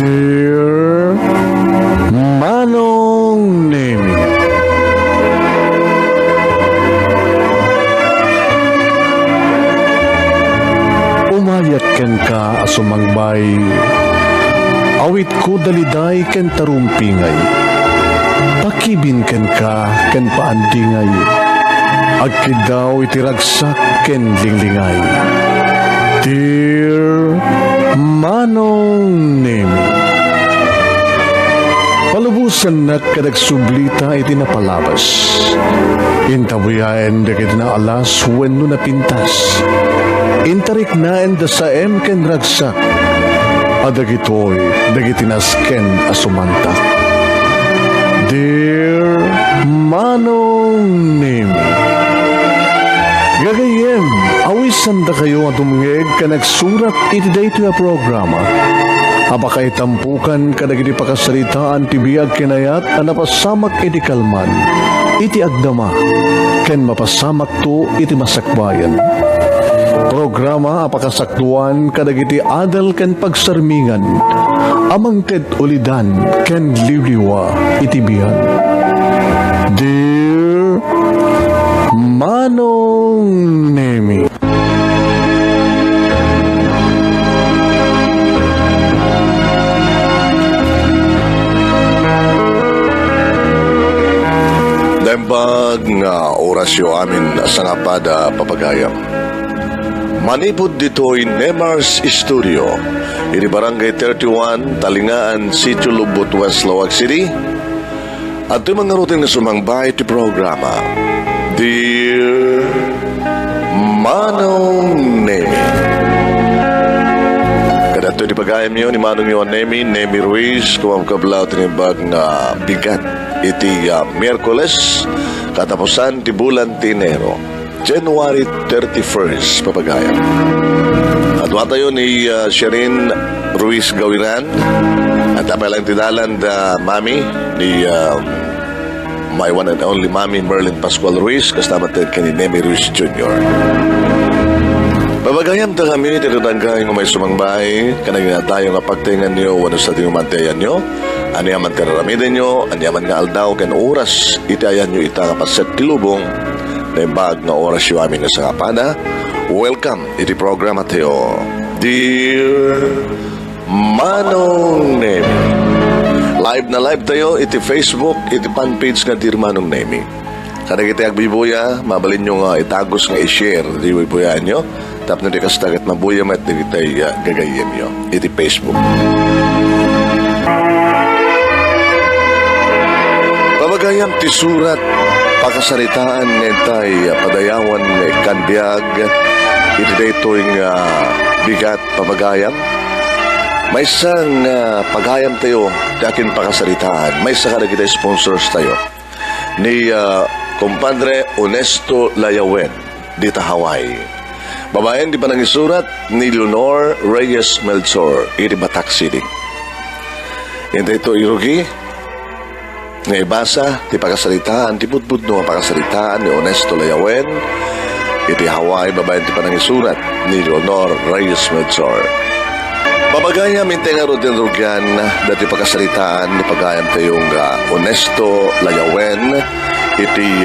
Dear Manong Nemi, umayat ken ka asumangbay, awit ko daliday ken tarumpingay, pakibin ken ka ken paandingay, agkidaw itiragsak ken linglingay. Dear Manong Nemi, palubusan na kadagsublita iti napalabas. Intabuyaen da kiti na alas wenno na pintas. Intarik naen da saem ken ragsak. Adagitoy dagiti nasken asumantak. Dear Manong Nemi, gagayem, awisan da kayo at umngeg ka nagsurat iti dayto nga programa. Abakay tampukan kadagiti pakasalitaan ti biag kinayat a napasamak iti kalman, iti agdama, ken mapasamak to iti masakbayan. Programa apakasaktuan kadagiti adal ken pagsarmingan, amang ket ulidan ken liwliwa iti biag. Dear Manong Nemi, Dembag nga orasyo amin sa nga pada papagayam. Manipod dito'y Nemars Studio, iti Barangay 31, Talingaan, Sitio Lubot, West Lawag City. At yung mga rutin na sumangbay iti programa, Dear Manong Nemi. Kadato iti pagayam niyo ni Manong Yon Nemi Ruiz, kumamkablaw tinibag nga bigat iti Miyerkules, katapusan ti bulan ti Enero, January 31st, papagayam. At watayo ni Sherin Ruiz Gawiran, at apalang tidalan da mami ni my one and only mami Merlin Pascual Ruiz, kasama tayo kini Nemi Ruiz Jr. Babagayam ta kami, tinutangkay ng may sumangbay, kanagina tayo nga pagtingan nyo, wano sa tinumantayan nyo, aniyaman kararamidan nyo, aniyaman nga aldaw, kan oras, itayan nyo ita nga paset tilubong, na bag nga oras yung amin nga sa kapada. Welcome, iti programa tayo, Dear Manong Nemi. Live na live tayo, iti Facebook, iti fanpage nga Dear Manong Nemi. Kada kita agbibuya, mabalin nyo nga itagos nga i-share, di buyaan nyo, tap na di kastagat mabuya mat di kita gagayem nyo, iti Facebook. Pabagayam ti surat, pakasaritaan ngaytay padayawan kanbiag, iti daytoy nga bigat pabagayam. May isang pagayam tayo, dakin pakasaritaan, may isa kada kita sponsors tayo, ni Compadre Onesto Layawen, dita Hawaii. Babayan di pa nang isurat ni Leonor Reyes Melchor, iti Batak City. Hindi ito irugi, nga ibasa, ti pakasalitaan, ti putput no pakasalitaan ni Onesto Layawen, iti Hawaii, babayan ti pa nang isurat ni Leonor Reyes Melchor. Babagayam inte nga rutin rugyan, dati pakasalitaan, ni pagayam tayong Onesto Layawen, iti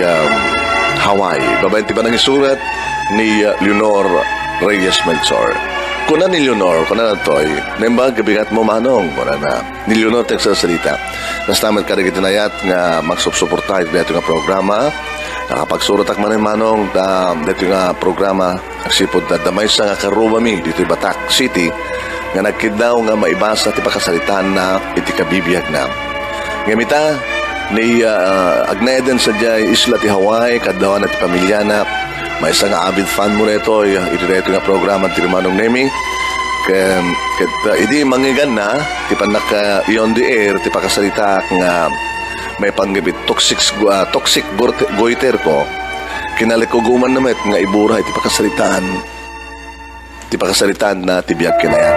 Hawaii. Babayan ti pa nang isurat ni Leonor Reyes Melchor. Kuna ni Leonor, kuna na to'y, nembag gabigat mo manong, kuna na. Ni Leonor tegsasalita. Nastamat ka rin itinayat nga magsuportahin dito nga programa. Nakapagsurot ak manong, dito nga programa, agsipod na damay sa nga karubami, dito Batak City, nga nagkidaw nga maibasa ti pakasalitan na iti kabibiyag na. Ngamita, ni Agneden sa jay isla ti Hawaii, kadawan at pamilya na, may isang avid fan mo nito, ito nga programa ti Manong Nemi. Idi mangigan na, ti panaka on the air, ti pakasalita nga may panggabit toxic goiter ko, kinalikuguman naman nga ibura ti pakasalitaan na tibiyag kinaya.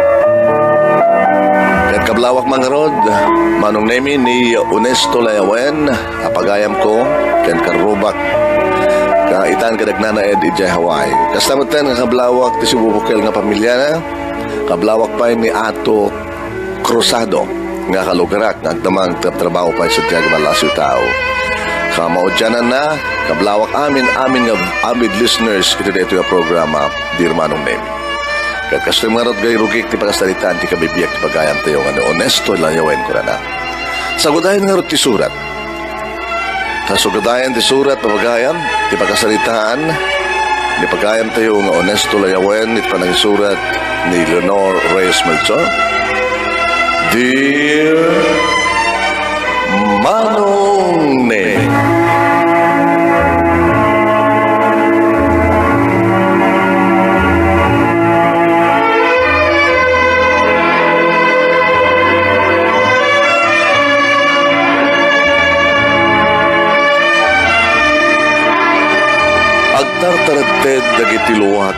Kat kablawak mga rod, Manong Nemi ni Onesto Layawen, apagayam ko, ken karubak, itan kadagnana ed ijay Hawaii. Kastamatan nga kablawak ti sububukel nga pamilya na, kablawak pa ni Ato krusado nga kalugarak nga agdamang trabaho pa sa tiyag malasyo tao. Kamaudyanan na, kablawak amin nga avid listeners ito dito yung programa, Dear Manong Nemi. Kagkasto yung mga rot gay rugik ti pagkasalitaan ti kabibiyak ti pagayam tayo nga honesto lang yawen ko na. Sagudayan nga rot ti surat. Sagudayan ti surat pagayam ti pagkasalitaan ni pagayam tayo nga honesto lang yawen iti panang surat ni Leonor Reyes Melchor. Dear Manong Nemi. Agtartaradted dagiti luwat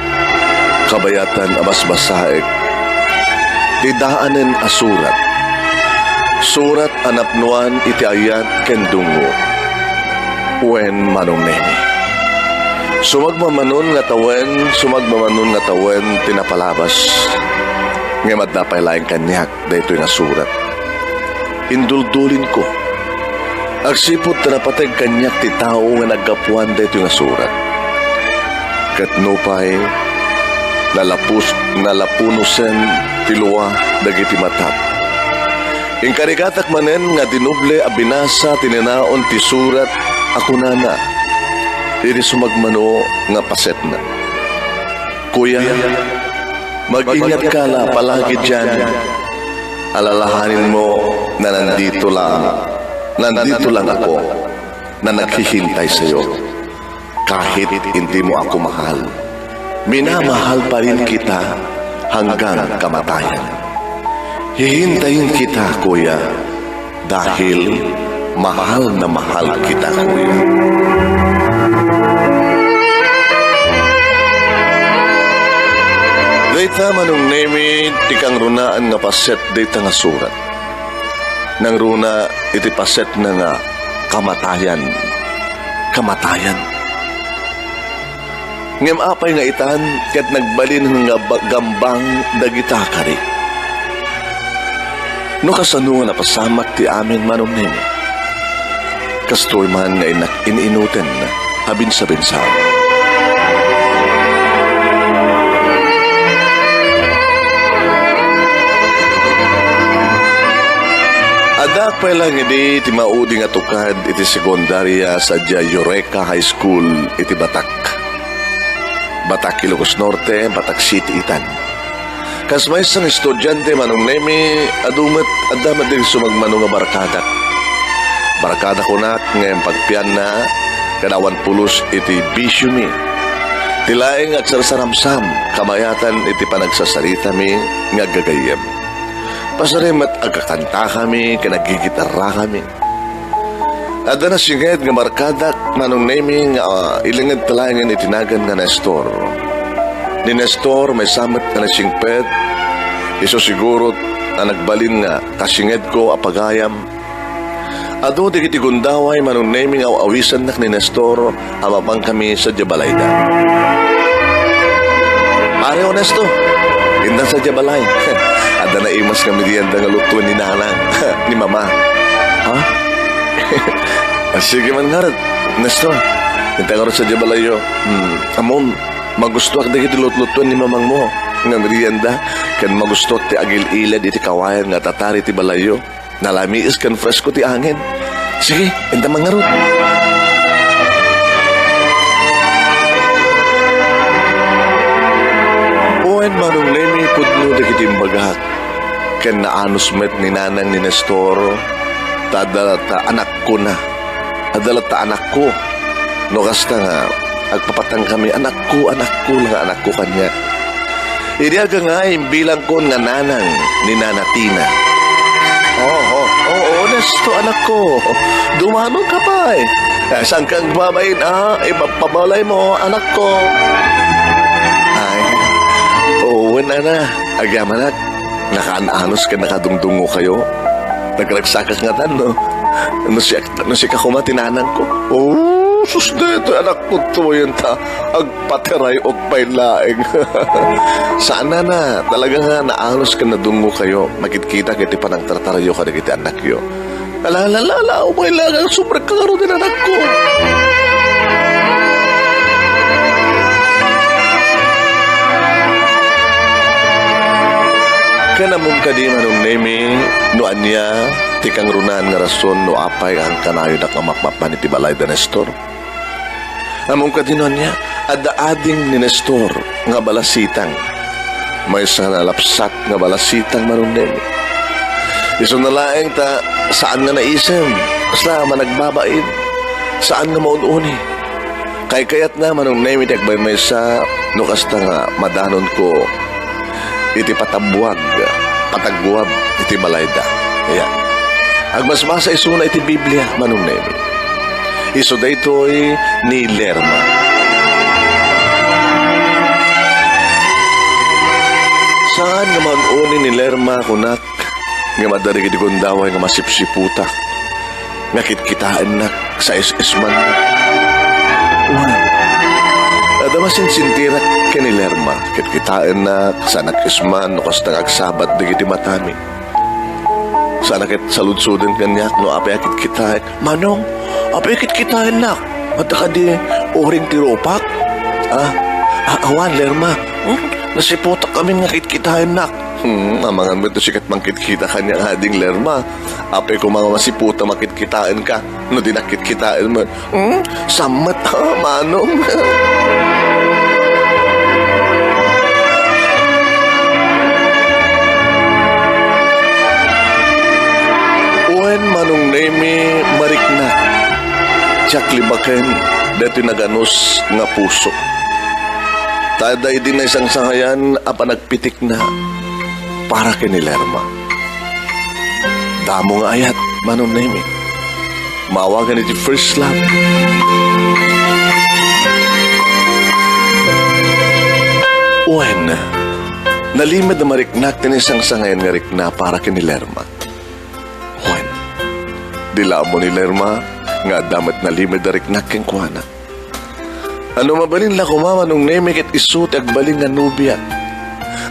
kabayatan amas basaek ti daanen a surat anapnuan iti ayat ken dungo wen Manong Nemi. Sumagmamanon nga tawen tinapalabas nga madapay laing kanyak daytoy nga surat. Induldulin ko agsipot napateg kanyak ti tao nga naggapuan daytoy nga surat. Ket nupay nalapunusen tiluwa dagiti matap. Ingkarigatak manen nga dinuble a binasa tininaon ti surat ako nana. Diri sumagmano nga paset na. Kuya, mag-ingat ka la palagi dyan. Alalahanin mo na nandito lang ako na naghihintay sa iyo. Kahit hindi mo ako mahal, minamahal pa rin kita hanggang kamatayan. Hihintayin kita, kuya, dahil mahal na mahal kita, kuya. Dayta Manong Nemi, tikang runaan nga paset dayta nga surat. Nang runa, iti paset na nga kamatayan. Ngem apay nga itan, ket nagbalin nga gambang dagita kari. No kasano nga napasamak ti amin Manong Nemi. Kastoy man nga ininuten abin sa binsaw. Adak pa lang iti ti maudi nga tukad iti sekundarya sa Eureka High School iti Batak. Batak Ilocos Norte, Batak City itan. Kas may isang estudyante Manong Nemi, adamat din sumagmano nga barkada. Barkada ko na ngayon pagpian na kadawan pulos iti bisyo mi. Tilaing at sarsaramsam, kamayatan iti panagsasalita mi nga gagayem. Pasarim at agkakanta kami, kanagigitarra kami. Ada na singed nga markadak Manong Nemi nga ilingad talayan itinagan nga Nestor. Ni Nestor may samat na singpet, iso siguro na nagbalin nga kasinged ko apagayam. Ado di kiti gundaway Manong Nemi nga awisan nak ni Nestor amapang kami sa Jabalayda. Pare honesto, indang sa Jabalay. Ada na imas kami diyan nga lutuan ni nanang, ni mama. Ha? Sige man nga, Nestor. Hintay nga sa Jabalayo. Amon, magustuak na kiti lut-lutuan ni mamang mo. Nga merienda, kan magustuak ti agil-ilad iti kawayan nga tatari ti balayo. Nalamiis kan fresko ti angin. Sige, hintay man nga rot. Uwan Manong Nemi, pudno na kiti mbagak. Kan naanos met ni nanang ni Nestor. Tadalata anak ko na. Adalata anak ko. No kasta nga, agpapatang kami, anak ko lang anak ko kanya. Iriaga nga, bilang ko nga nanang ni Nanatina. Honesto anak ko. Dumano ka pa eh. Saan kang babayin ipapabalay mo, anak ko. Ay, wala na. Agyaman at, nakaanos ka nakadungdungo kayo. Nagragsakak nga tan, no? Ano si kakumatinanan ko? Oh! sus dito, anak ko to yun ta. Agpatiray o pailaing. Sana na, talaga nga naalos ka na dungo kayo. Magkita kiti pa ng tartarayo ka na kiti anak yo. Alalala, umay lang ang sobrang kagaro din anak ko. Kanamong kadi manong nemi, no anya, tikang runan nga rason no apay ang kanayo na kamapmapan iti balay da Nestor. Among kadi no anya, ading ni Nestor nga balasitang. May sa nalapsat nga balasitang manong nemi. Iso na laeng ta, saan nga naisem? Basta managbabain. Saan nga maununi? Kay kayat na manong nemi tagbay may sa no kasta nga madanon ko iti patagbuwag iti balayda. Kaya, agmasmasa isuna iti Biblia, manong nemi. Iso daytoy ni Lerma. Saan nga manuni ni Lerma kunak, nga madarig iti gundaway nga masipsiputak, nga kitkitaan nak sa isman. Uwan. Adamasin sintirak ni Lerma, kitkitaan na sa nakisman, no kasta agsabat digiti matami. Sa nakit saludsuden kanyak, no apay kitkitaan. Manong, apay kitkitaan nak. Mata ka di uring tiropak. Awan, Lerma. Nasiputak kami nga kitkitaan nak. Amangan mo ito sikat mangkitkita kanya ading Lerma. Apay ko mga masiputa makitkitaan ka. No di nakitkitaan mo. Samat ha, manong. Manong nemi marikna tiyak libaken dati naganos nga puso. Taday din na isang sangayan apa nagpitik na para kini Lerma. Damo nga ayat manong nemi. Mawagan iti first love. Uwen, nalimad na mariknak din isang sangayan nga rikna para kini Lerma. Dila mo ni Lerma, nga damat na limid darik naking kuhana. Ano mabalin la kumama nung nemikit isuti agbalin nga nubya.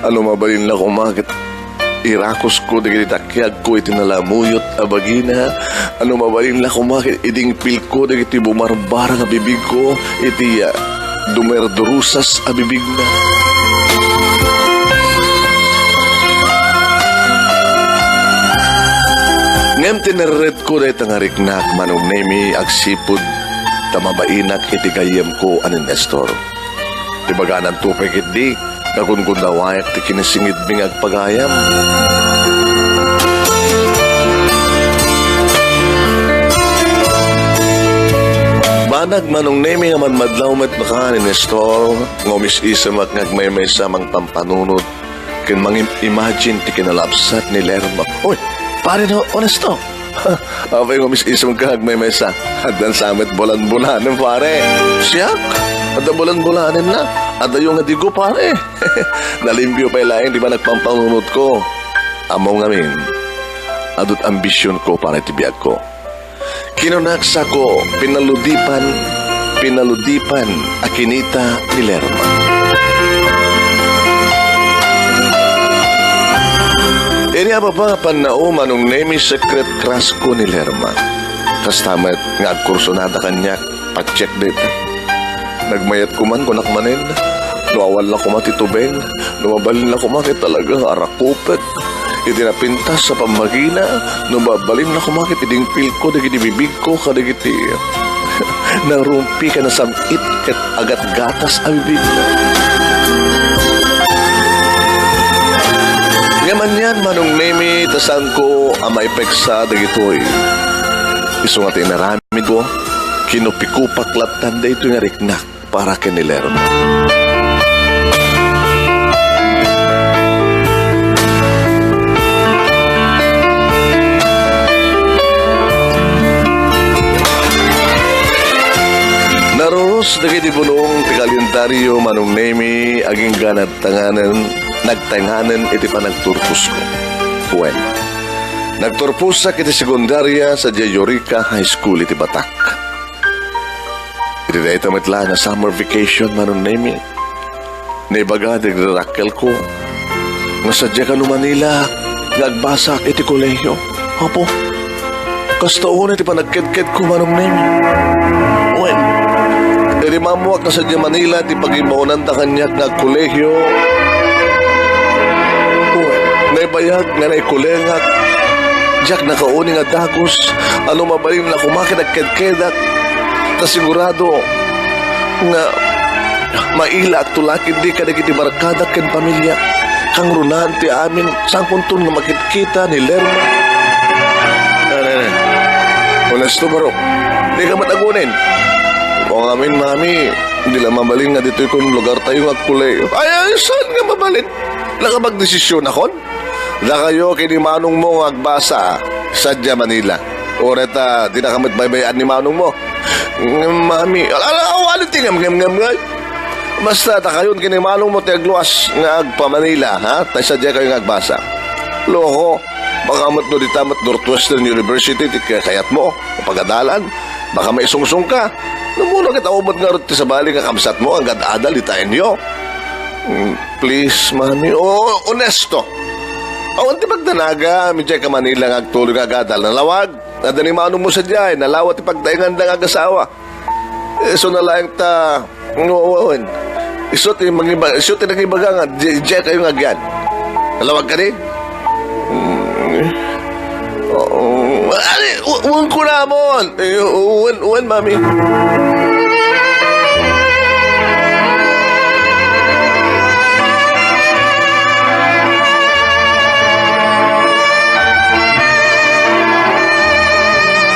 Ano mabalin la kumakit irakos ko digiti takyag ko iti nalamuyot abagina. Ano mabalin la kumakit iding pil ko digiti bumarbara nga bibig ko iti dumerdurusas a bibig na. Ngem tineret ko dahi tangariknak manong nemi agsipod tamabainak iti gayem ko anin Nestor. Tibaganan tupay kiti nagungundawayak ti kinisingid bing agpagayam. Banag manong nemi nga manmadlaw met maka ni Nestor ngomis isam at ngagmaymay sa mang pampanunod kin mangim-imagine ti kinalapsat ni Lerma. Uy! Pare no, honesto. Apay ko mis-isang kahag may mesa. Adan samit bulan-bulanin, pare. Siyak, ada bulan-bulanin na. Ada yung adigo, pare. Nalimbyo pa ilaing, di ba nagpampangunod ko. Amaw ngamin, adot ambisyon ko para itibiyag ko. Kinunaksa ko, pinaludipan, akinita ni Lerma. Iriya pa pa panao manong nemi secret crush ko ni Lerma. Kastamat nga agkursonada kanya, pa-check data. Nagmayat ko man kunak manin, nuawal na kumatitubeng, numabalin na kumakit talaga arakupet. Itinapintas sa pamagina, numabalin na kumakit idingpil ko, dagiti bibig ko, kadagiti. Narumpi ka na samit ket agat gatas ang bibig na. Ngaman yan, manong nemi, tasan ko amay peksa dagitoy. Iso nga tinaramid ko, kinupikupak tanday ito nga riknak para kini Lerma. Naroros dagiti bunong ti kalendaryo manong nemi aging ganat nagtanganan iti panagturpus ko. When nagturpus sa kiti sekundarya sa Jayorica High School iti Batak. Iti na itamitla nga summer vacation manon nemi. Naibaga nagrakkel ko. Nga sadya ka no Manila, nagbasak iti kolehiyo. Apo, kastoon iti panagked-ked ko manong nemi. Uwen, iti mamuak na sadya Manila, iti pag-imaunan ta kanyak nagkolehiyo. Uwen, naibayag nga naikulengak. Diyak nakauni nga dagos, ano mabalin na kumakin nagked-kedak. Ta sigurado nga maila at tulakid di ka nagiti barkada ken pamilya kang runahan ti amin sang kuntun nga makikita ni Lerma. Honesto baro, di ka matagunin. Kung amin mami, hindi lang mabalin nga dito yung lugar tayo nga kulay. Ay, saan nga mabalin? Laka magdesisyon akon? Na kayo kinimanong mo nga agbasa sadya Manila. Oreta, di na kamit baybayan ni manong mo. Mami, awalit tingam ngam ngay. Basta ta kayon kinimanong mo ti agluwas nga agpa Manila, ha? Tay sadya kayo nga agbasa. Loko, baka mat no ditamat Northwestern University ti kayat mo, pagadalan. Baka may sungsung ka. Namuno kita ubod nga rin sa bali nga kamsat mo, ang gad-adal itayin nyo. Please, mami. Oh, honesto. Awan ti pagdanaga, medya ka Manila nga agtuloy nga gadal na lawag. Nadani manong mo sa diyan, nalawat ti pagdaingan nga agasawa. So nalayang ta, ngawawan. Isot ti nagibaga nga, diyan kayo nga agyan. Nalawag ka ni? Uwan ko na mo. Uwan, mami.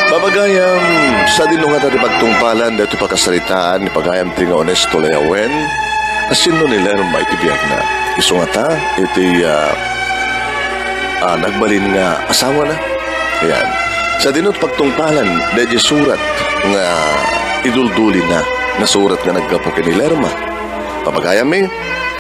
Babagayam, sa dinungan na pagtungpalan dito pagkasalitaan ni pagayam ti nga honesto layawen, asino nila nung maitibiyag na. Iso nga ta, iti nagbalin nga asawa na. Ayan. Sa dinot pagtungpalan, dahil surat nga idulduli na surat nga nagkapo kini Lerma. Papagayam